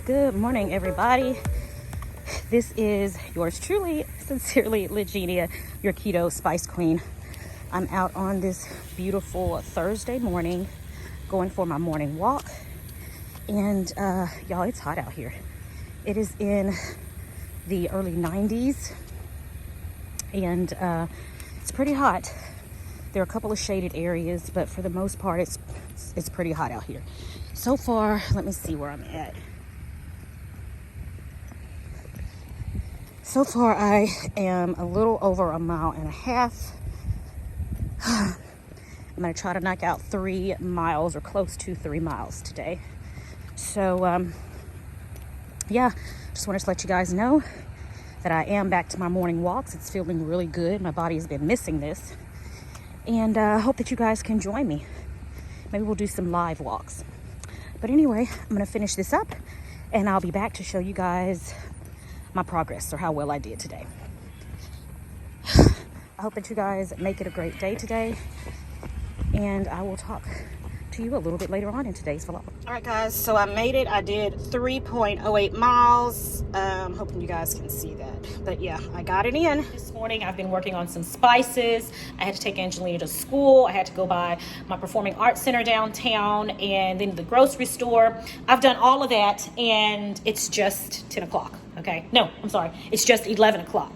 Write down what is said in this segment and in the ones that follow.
Good morning, everybody. This is yours truly, sincerely, Legenia, your keto spice queen. I'm out on this beautiful Thursday morning going for my morning walk. And y'all, it's hot out here. It is in the early 90s and it's pretty hot. There are a couple of shaded areas, but for the most part, it's pretty hot out here. So far, let me see where I'm at. So far, I am a little over a mile and a half. I'm going to try to knock out 3 miles or close to 3 miles today. So, yeah, just wanted to let you guys know that I am back to my morning walks. It's feeling really good. My body has been missing this. And I hope that you guys can join me. Maybe we'll do some live walks. But anyway, I'm going to finish this up and I'll be back to show you guys my progress or how well I did today. I hope that you guys make it a great day today, and I will talk to you a little bit later on in today's vlog. All right, guys, so I made it. I did 3.08 miles. Hoping you guys can see that. But yeah, I got it in. This morning, I've been working on some spices. I had to take Angelina to school. I had to go by my performing arts center downtown and then the grocery store. I've done all of that, and it's just 10 o'clock. Okay, no, I'm sorry. It's just 11 o'clock.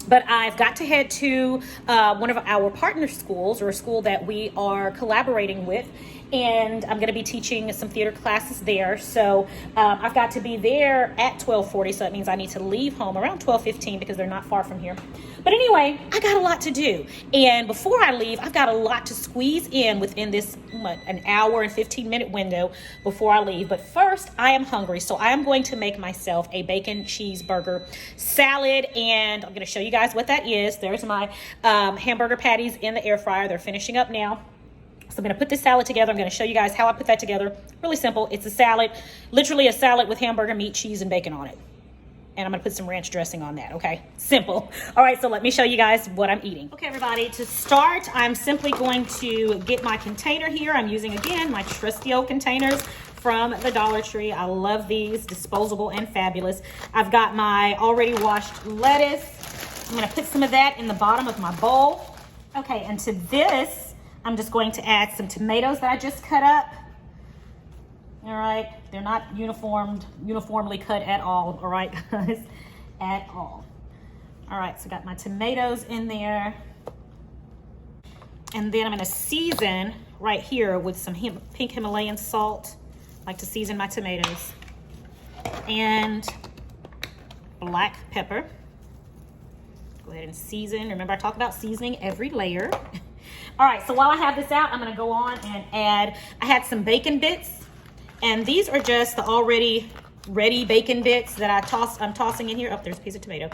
But I've got to head to one of our partner schools, or a school that we are collaborating with, and I'm going to be teaching some theater classes there. So I've got to be there at 12:40, so that means I need to leave home around 12:15 because they're not far from here. But anyway, I got a lot to do, and before I leave, I've got a lot to squeeze in within this an hour and 15-minute window before I leave. But first, I am hungry, so I am going to make myself a bacon cheeseburger salad, and I'm going to show you guys what that is. There's my hamburger patties in the air fryer. They're finishing up now. So I'm going to put this salad together. I'm going to show you guys how I put that together. Really simple. It's a salad, literally a salad with hamburger, meat, cheese, and bacon on it. And I'm going to put some ranch dressing on that, okay? Simple. All right, so let me show you guys what I'm eating. Okay, everybody, to start, I'm simply going to get my container here. I'm using, again, my trusty old containers from the Dollar Tree. I love these, disposable and fabulous. I've got my already washed lettuce. I'm going to put some of that in the bottom of my bowl. Okay, and to this, I'm just going to add some tomatoes that I just cut up. All right, they're not uniformly cut at all, all right, guys, at all. All right, so I got my tomatoes in there. And then I'm gonna season right here with some pink Himalayan salt. I like to season my tomatoes. And black pepper. Go ahead and season. Remember, I talk about seasoning every layer. All right, so while I have this out, I'm gonna go on and I had some bacon bits. And these are just the already ready bacon bits that I'm tossing in here. Oh, there's a piece of tomato.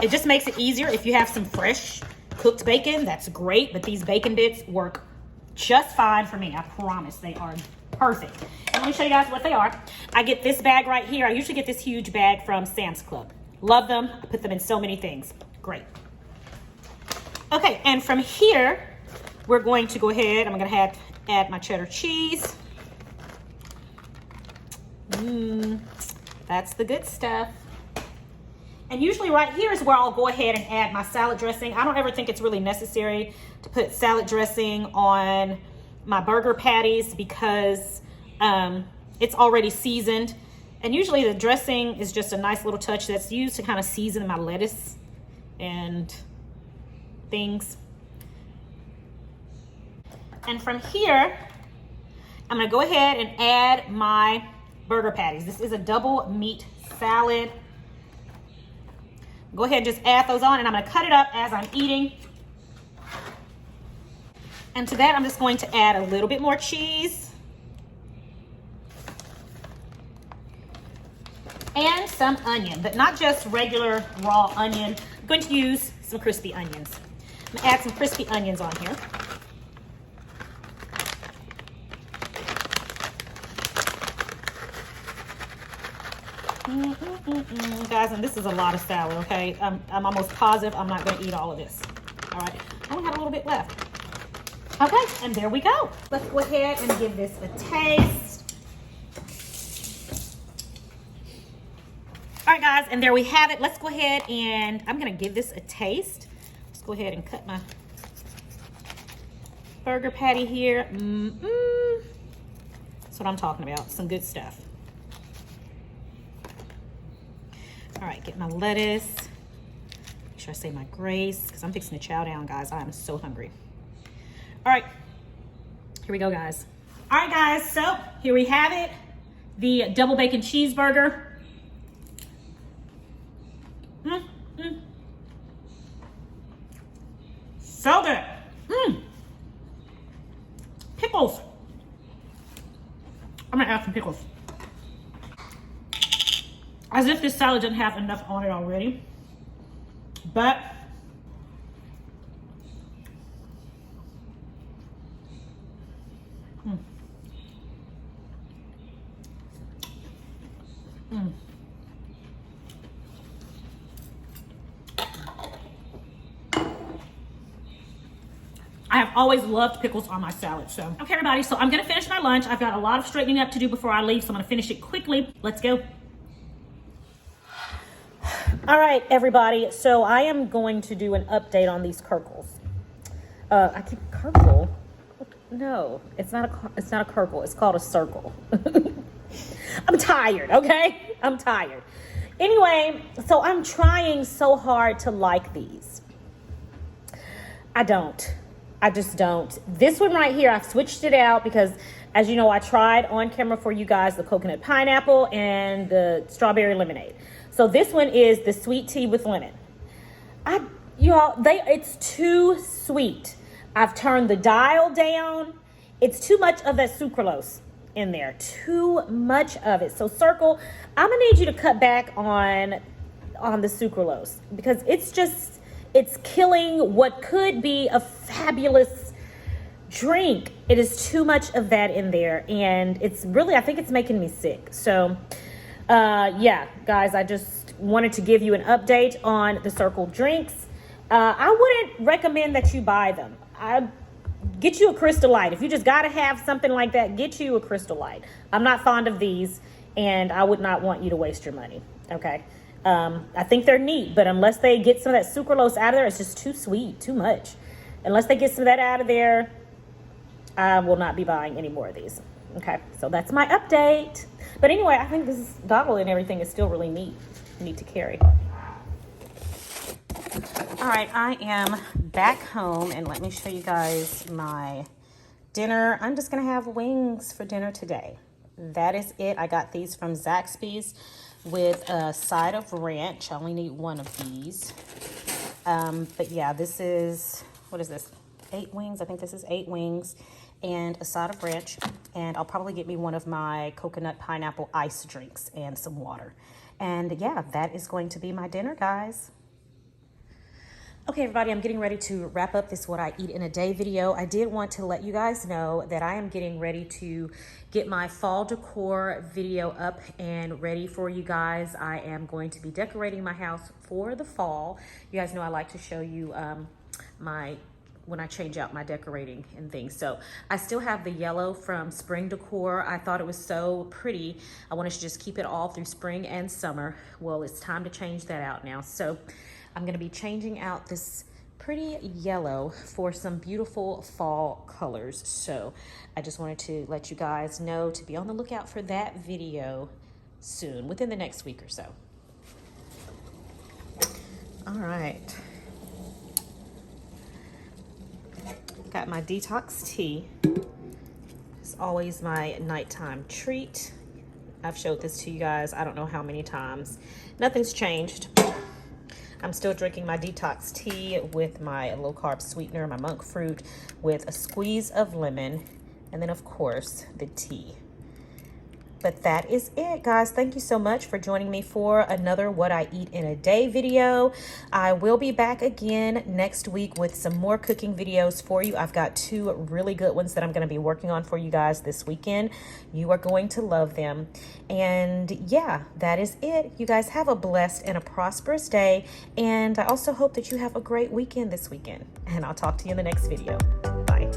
It just makes it easier if you have some fresh cooked bacon. That's great, but these bacon bits work just fine for me. I promise they are perfect. And let me show you guys what they are. I get this bag right here. I usually get this huge bag from Sam's Club. Love them. I put them in so many things. Great. Okay, and from here, we're going to go ahead. I'm going to add my cheddar cheese. That's the good stuff. And usually right here is where I'll go ahead and add my salad dressing. I don't ever think it's really necessary to put salad dressing on my burger patties because it's already seasoned. And usually the dressing is just a nice little touch that's used to kind of season my lettuce and things. And from here, I'm gonna go ahead and add my burger patties. This is a double meat salad. Go ahead and just add those on, and I'm gonna cut it up as I'm eating. And to that, I'm just going to add a little bit more cheese. And some onion, but not just regular raw onion. I'm going to use some crispy onions. I'm gonna add some crispy onions on here. Guys, and this is a lot of salad, okay? I'm almost positive I'm not going to eat all of this. All right, I only have a little bit left. Okay, and there we go. Let's go ahead and give this a taste. guys, and there we have it. Let's go ahead and I'm gonna give this a taste. Let's go ahead and cut my burger patty here. That's what I'm talking about, some good stuff. All right, get my lettuce. Make sure I say my grace, because I'm fixing to chow down, guys. I am so hungry. All right, here we go, guys. All right, guys, so here we have it. The double bacon cheeseburger. So good. Pickles. I'm gonna add some pickles. As if this salad didn't have enough on it already. But I have always loved pickles on my salad. So, okay, everybody, so I'm gonna finish my lunch. I've got a lot of straightening up to do before I leave, so I'm gonna finish it quickly. Let's go. All right, everybody, so I am going to do an update on these Cirkuls. I keep Cirkul. No, it's not a Cirkul. It's called a Cirkul. I'm tired, okay? I'm tired. Anyway, so I'm trying so hard to like these. I just don't. This one right here, I've switched it out because, as you know, I tried on camera for you guys the coconut pineapple and the strawberry lemonade. So this one is the sweet tea with lemon. It's too sweet. I've turned the dial down. It's too much of that sucralose in there. Too much of it. So Cirkul, I'm gonna need you to cut back on the sucralose because it's killing what could be a fabulous drink. It is too much of that in there, and I think it's making me sick. So yeah, guys, I just wanted to give you an update on the Cirkul drinks. I wouldn't recommend that you buy them. Get you a Crystal Light. If you just got to have something like that, get you a Crystal Light. I'm not fond of these, and I would not want you to waste your money, okay? I think they're neat, but unless they get some of that sucralose out of there, it's just too sweet, too much. Unless they get some of that out of there, I will not be buying any more of these. Okay, so that's my update. But anyway, I think this bottle and everything is still really neat to carry. All right, I am back home, and let me show you guys my dinner. I'm just gonna have wings for dinner today. That is it. I got these from Zaxby's with a side of ranch. I only need one of these. But yeah, this is, what is this? 8 wings. I think this is 8 wings and a side of ranch. And I'll probably get me one of my coconut pineapple ice drinks and some water. And yeah, that is going to be my dinner, guys. Okay, everybody, I'm getting ready to wrap up this What I Eat in a Day video. I did want to let you guys know that I am getting ready to get my fall decor video up and ready for you guys. I am going to be decorating my house for the fall. You guys know I like to show you when I change out my decorating and things. So I still have the yellow from spring decor. I thought it was so pretty. I wanted to just keep it all through spring and summer. Well, it's time to change that out now. So I'm gonna be changing out this pretty yellow for some beautiful fall colors. So I just wanted to let you guys know to be on the lookout for that video soon, within the next week or so. All right. Got my detox tea. It's always my nighttime treat. I've showed this to you guys I don't know how many times. Nothing's changed. I'm still drinking my detox tea with my low-carb sweetener, my monk fruit, with a squeeze of lemon, and then, of course, the tea. But that is it, guys. Thank you so much for joining me for another What I Eat in a Day video. I will be back again next week with some more cooking videos for you. I've got 2 really good ones that I'm going to be working on for you guys this weekend. You are going to love them. And yeah, that is it. You guys have a blessed and a prosperous day. And I also hope that you have a great weekend this weekend. And I'll talk to you in the next video. Bye.